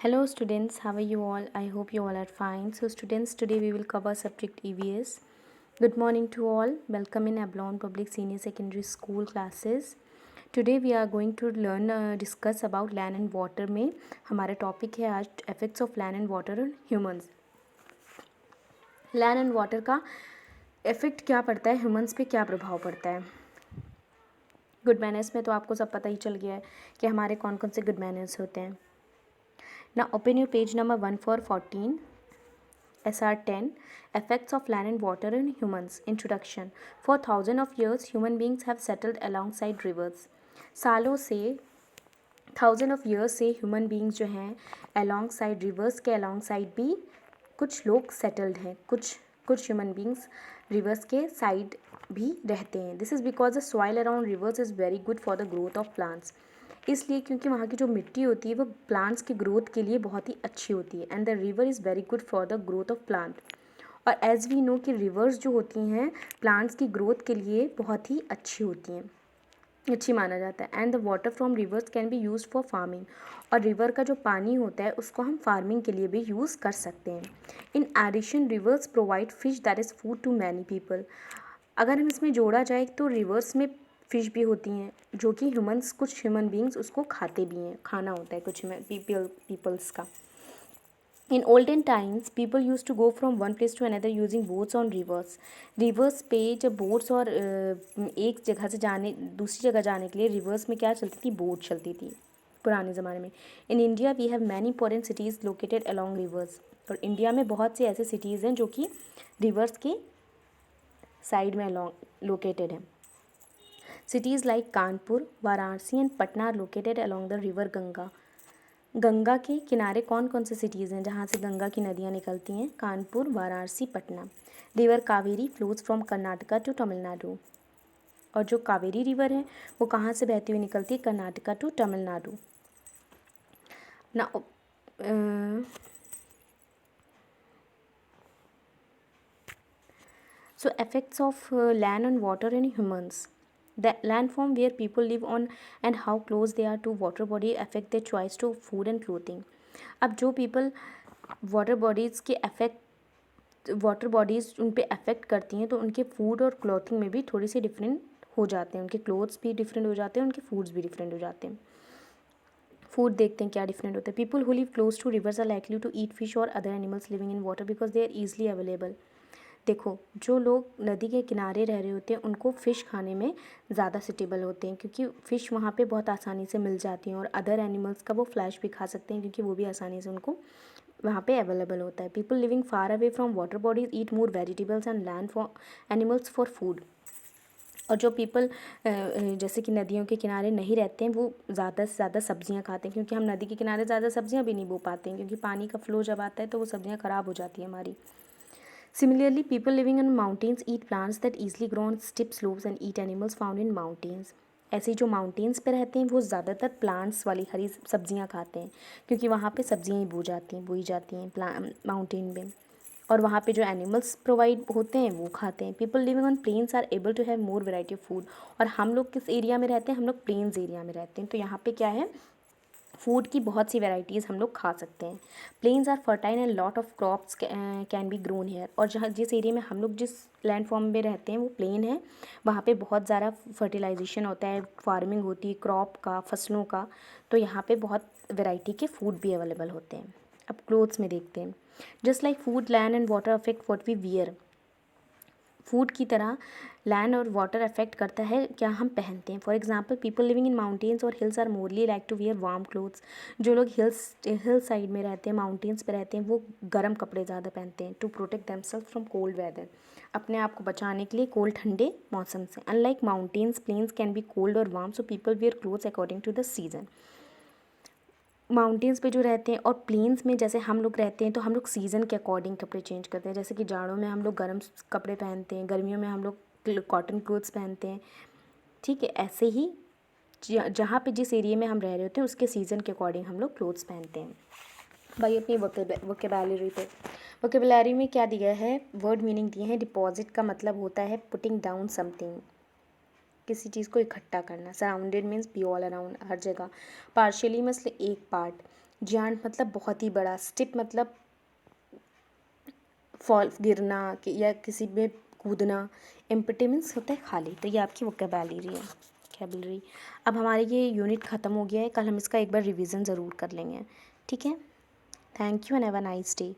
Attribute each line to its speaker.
Speaker 1: Hello students, how are you all? I hope you all are fine. So students, today we will cover subject EVS. Good morning to all. Welcome in Ablon Public Senior Secondary School classes. Today we are going to discuss about land and water में हमारा topic है आज effects of land and water on humans. Land and water का effect क्या पड़ता है, humans पे क्या प्रभाव पड़ता है. गुड मैनर्स में तो आपको सब पता ही चल गया है कि हमारे कौन कौन से गुड मैनर्स होते हैं. Now open your page number 1 for 14, SR 10, Effects of Land and Water in Humans. Introduction. For thousands of years, human beings have settled alongside rivers. सालों से थाउजेंड ऑफ ईयर्स से ह्यूमन बींग्स जो हैं alongside rivers के alongside भी कुछ लोग settled हैं. कुछ ह्यूमन बींग्स रिवर्स के साइड भी रहते हैं. This is because the soil around reverse is very good for the growth of plants. इसलिए क्योंकि वहाँ की जो मिट्टी होती है वो प्लांट्स की ग्रोथ के लिए बहुत ही अच्छी होती है. And the river is very good for the growth of plant. और एज वी नो कि रिवर्स जो होती हैं प्लांट्स की ग्रोथ के लिए बहुत ही अच्छी होती हैं, अच्छी माना जाता है. And the water from reverse can be use for farming. और रिवर का जो पानी होता है उसको हम फार्मिंग के लिए भी यूज़ कर सकते हैं. In addition rivers provide fish that is food to many people. अगर हम इसमें जोड़ा जाए तो रिवर्स में फ़िश भी होती हैं जो कि कुछ ह्यूमन बींग्स उसको खाते भी हैं, खाना होता है कुछ पीपल्स का. In olden times people use to go from one place to another using boats on rivers पे जब बोट्स और एक जगह से दूसरी जगह जाने के लिए रिवर्स में क्या चलती थी, बोट चलती थी पुराने ज़माने में. In India we have many important cities located along rivers. और इंडिया में बहुत से ऐसे सिटीज़ हैं जो कि रिवर्स के साइड में लोकेटेड हैं. Cities like Kanpur, Varanasi and Patna are located along the river Ganga. Ganga के किनारे कौन कौन से सिटीज़ हैं जहाँ से गंगा की नदियाँ निकलती हैं? Kanpur, Varanasi, Patna. River Kaveri flows from Karnataka to Tamil Nadu. और जो कावेरी रिवर है वो कहाँ से बहती हुई निकलती है? कर्नाटका टू तमिलनाडु. ना So effects of land and water in humans. The landform where people live on and how close they are to water body affect their choice to food and clothing. अब जो people वाटर बॉडीज़ उन पे affect करती हैं तो उनके food और clothing में भी थोड़ी सी डिफरेंट हो जाते हैं. उनके क्लोथ्स भी डिफरेंट हो जाते हैं, उनके फूड्स भी डिफरेंट हो जाते हैं. फूड देखते हैं क्या डिफरेंट होता है. People who live close to rivers are likely to eat fish और other animals living in water because they are easily available. देखो, जो लोग नदी के किनारे रह रहे होते हैं उनको फ़िश खाने में ज़्यादा सूटेबल होते हैं क्योंकि फ़िश वहाँ पे बहुत आसानी से मिल जाती हैं. और अदर एनिमल्स का वो फ्लैश भी खा सकते हैं क्योंकि वो भी आसानी से उनको वहाँ पे अवेलेबल होता है. People living far away from water bodies eat more vegetables and land for animals for food. और जो पीपल जैसे कि नदियों के किनारे नहीं रहते हैं वो ज़्यादा से ज़्यादा सब्जियां खाते हैं क्योंकि हम नदी के किनारे ज़्यादा सब्जियां भी नहीं बो पाते हैं क्योंकि पानी का फ्लो जब आता है तो वो सब्जियां ख़राब हो जाती हैं हमारी. Similarly, people living in mountains eat plants that easily grow on steep slopes and eat animals found in mountains. ऐसे जो माउंटेन्स पे रहते हैं वो ज़्यादातर प्लांट्स वाली हरी सब्जियां खाते हैं क्योंकि वहाँ पे सब्जियां ही बोई जाती हैं माउंटेन में. और वहाँ पे जो एनिमल्स प्रोवाइड होते हैं वो खाते हैं. People living on plains are able to have more variety of food. और हम लोग किस एरिया में रहते हैं? हम लोग प्लेन्स एरिया में रहते हैं तो यहाँ पे क्या है, फूड की बहुत सी वैरायटीज़ हम लोग खा सकते हैं. Plains are fertile and lot of crops can be grown here. और जहाँ जिस एरिया में हम लोग जिस लैंड फॉर्म में रहते हैं वो प्लेन है, वहाँ पे बहुत ज़्यादा फर्टिलाइजेशन होता है, फार्मिंग होती है क्रॉप का, फसलों का. तो यहाँ पे बहुत वैरायटी के फूड भी अवेलेबल होते हैं. अब क्लोथ्स में देखते हैं. Just like food, land and water affect what we wear. Food की तरह लैंड और वाटर अफेक्ट करता है क्या हम पहनते हैं. For example, people living in mountains और hills are morally like to wear warm clothes. जो लोग हिल साइड में रहते हैं, माउंटेन्स पे रहते हैं, वो गर्म कपड़े ज़्यादा पहनते हैं to protect themself from cold weather. अपने आप को बचाने के लिए कोल्ड ठंडे मौसम से. Unlike mountains, plains can be cold और warm, so people wear clothes according to the season. Mountains पे जो रहते हैं और प्लेन्स में जैसे हम लोग रहते हैं तो हम लोग सीज़न के अकॉर्डिंग कपड़े चेंज करते हैं. जैसे कि जाड़ों में हम लोग गर्म कपड़े पहनते हैं, गर्मियों में हम लोग कॉटन क्लोथ्स पहनते हैं. ठीक है, ऐसे ही जहाँ पे जिस एरिया में हम रह रहे होते हैं उसके सीज़न के अकॉर्डिंग हम लोग क्लोथ्स पहनते हैं. भाई अपनी वोकेबलरी पे, वोकेबलरी में क्या दिया है, वर्ड मीनिंग दिए हैं. डिपॉजिट का मतलब होता है पुटिंग डाउन समथिंग, किसी चीज़ को इकट्ठा करना. Surrounded means be all around, हर जगह. पार्शियली मतलब एक पार्ट. जियांट मतलब बहुत ही बड़ा, स्टिप मतलब फॉल गिरना या किसी में कूदना। एम्प्टी मीन्स होता है खाली। तो ये आपकी वोकेबलरी है, वोकेबलरी। अब हमारे ये यूनिट ख़त्म हो गया है, कल हम इसका एक बार रिवीजन ज़रूर कर लेंगे, ठीक है। Thank you and have a nice day.